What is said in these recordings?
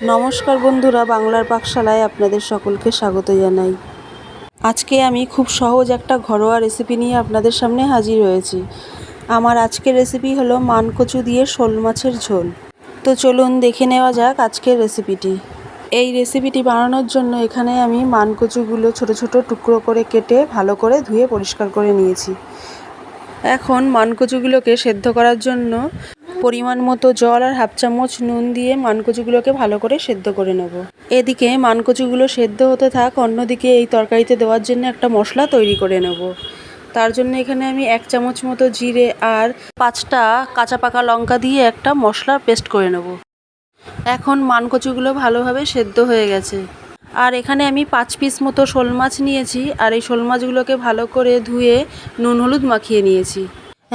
নমস্কার বন্ধুরা, বাংলার পাকশালায় আপনাদের সকলকে স্বাগত জানাই। আজকে আমি খুব সহজ একটা ঘরোয়া রেসিপি নিয়ে আপনাদের সামনে হাজির হয়েছি। আমার আজকের রেসিপি হলো মানকচু দিয়ে শোল মাছের ঝোল। তো চলুন দেখে নেওয়া যাক আজকের রেসিপিটি। এই রেসিপিটি বানানোর জন্য এখানে আমি মানকচুগুলো ছোট ছোট টুকরো করে কেটে ভালো করে ধুয়ে পরিষ্কার করে নিয়েছি। এখন মানকচুগুলোকে সেদ্ধ করার জন্য পরিমাণ মতো জল আর হাফ চামচ নুন দিয়ে মানকচুগুলোকে ভালো করে সেদ্ধ করে নেব। এদিকে মানকচুগুলো সেদ্ধ হতে থাক, অন্যদিকে এই তরকারিতে দেওয়ার জন্য একটা মশলা তৈরি করে নেব। তার জন্য এখানে আমি 1 চামচ মতো জিরে আর 5টা কাঁচা পাকা লঙ্কা দিয়ে একটা মশলার পেস্ট করে নেব। এখন মানকচুগুলো ভালোভাবে সেদ্ধ হয়ে গেছে। আর এখানে আমি 5 পিস মতো শোল মাছ নিয়েছি, আর এই শোল মাছগুলোকে ভালো করে ধুয়ে নুন হলুদ মাখিয়ে নিয়েছি।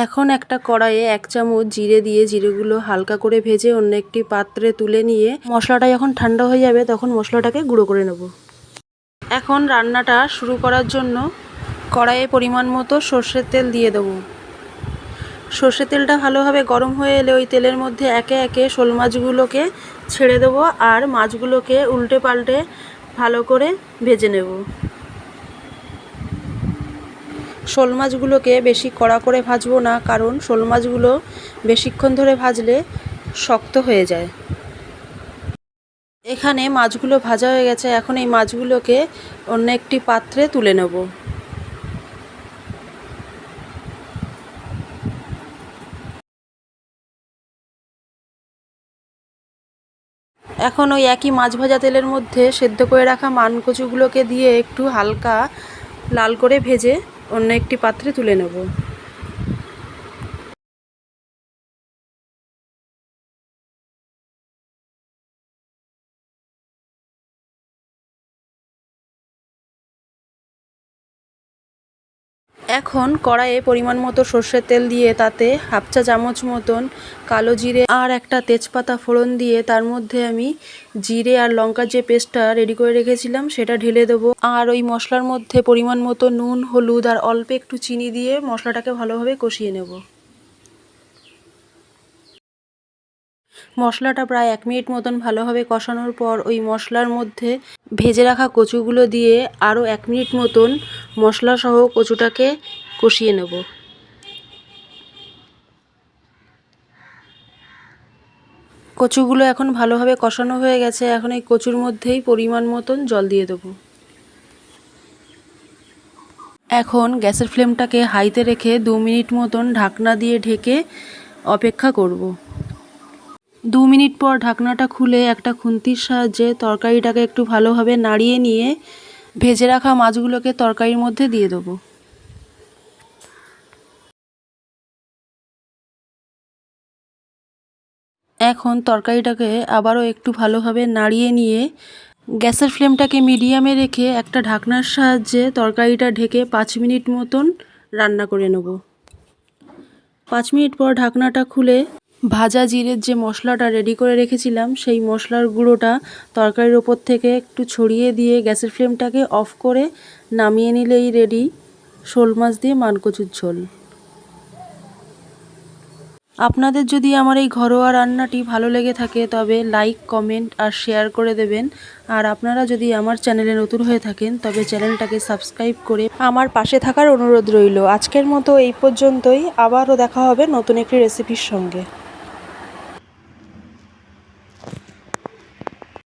এখন একটা কড়াইয়ে 1 চামচ জিরে দিয়ে জিরেগুলো হালকা করে ভেজে অন্য একটি পাত্রে তুলে নিয়ে মশলাটা যখন ঠান্ডা হয়ে যাবে তখন মশলাটাকে গুঁড়ো করে নেব। এখন রান্নাটা শুরু করার জন্য কড়াইয়ে পরিমাণ মতো সর্ষের তেল দিয়ে দেবো। সর্ষের তেলটা ভালোভাবে গরম হয়ে এলে ওই তেলের মধ্যে একে একে শোল মাছগুলোকে ছেড়ে দেবো আর মাছগুলোকে উল্টে পাল্টে ভালো করে ভেজে নেব। শোল মাছগুলোকে বেশি কড়া করে ভাজবো না, কারণ শোল মাছগুলো বেশিক্ষণ ধরে ভাজলে শক্ত হয়ে যায়। এখানে মাছগুলো ভাজা হয়ে গেছে, এখন এই মাছগুলোকে অন্য একটি পাত্রে তুলে নেব। এখন ওই একই মাছ ভাজা তেলের মধ্যে সেদ্ধ করে রাখা মানকচুগুলোকে দিয়ে একটু হালকা লাল করে ভেজে অন্য একটি পাত্রে তুলে নেব। এখন কড়াইয়ে পরিমাণ মতো সর্ষের তেল দিয়ে তাতে হাফ চা চামচ মতন কালো জিরে আর একটা তেজপাতা ফোড়ন দিয়ে তার মধ্যে আমি জিরে আর লঙ্কার যে পেস্টটা রেডি করে রেখেছিলাম সেটা ঢেলে দেবো। আর ওই মশলার মধ্যে পরিমাণ মতো নুন হলুদ আর অল্প একটু চিনি দিয়ে মশলাটাকে ভালোভাবে কষিয়ে নেব। মশলাটা প্রায় 1 মিনিট মতন ভালোভাবে কষানোর পর ওই মশলার মধ্যে ভেজে রাখা কচুগুলো দিয়ে আরও 1 মিনিট মতন মশলাসহ কচুটাকে কষিয়ে নেব। কচুগুলো এখন ভালোভাবে কষানো হয়ে গেছে, এখন এই কচুর মধ্যেই পরিমাণ মতন জল দিয়ে দেবো। এখন গ্যাসের ফ্লেমটাকে হাইতে রেখে 2 মিনিট মতন ঢাকনা দিয়ে ঢেকে অপেক্ষা করব। 2 মিনিট পর ঢাকনাটা খুলে একটা খুন্তির সাহায্যে তরকারিটাকে একটু ভালোভাবে নাড়িয়ে নিয়ে ভেজে রাখা মাছগুলোকে তরকারির মধ্যে দিয়ে দেবো। এখন তরকারিটাকে আবারও একটু ভালোভাবে নাড়িয়ে নিয়ে গ্যাসের ফ্লেমটাকে মিডিয়ামে রেখে একটা ঢাকনার সাহায্যে তরকারিটা ঢেকে 5 মিনিট মতন রান্না করে নেব। 5 মিনিট পর ঢাকনাটা খুলে ভাজা জিরের যে মশলাটা রেডি করে রেখেছিলাম সেই মশলার গুঁড়োটা তরকারির ওপর থেকে একটু ছড়িয়ে দিয়ে গ্যাসের ফ্লেমটাকে অফ করে নামিয়ে নিলেই রেডি শোল মাছ দিয়ে মানকচুর ঝোল। আপনাদের যদি আমার এই ঘরোয়া রান্নাটি ভালো লেগে থাকে তবে লাইক কমেন্ট আর শেয়ার করে দেবেন। আর আপনারা যদি আমার চ্যানেলে নতুন হয়ে থাকেন তবে চ্যানেলটাকে সাবস্ক্রাইব করে আমার পাশে থাকার অনুরোধ রইল। আজকের মতো এই পর্যন্তই, আবারও দেখা হবে নতুন একটি রেসিপির সঙ্গে।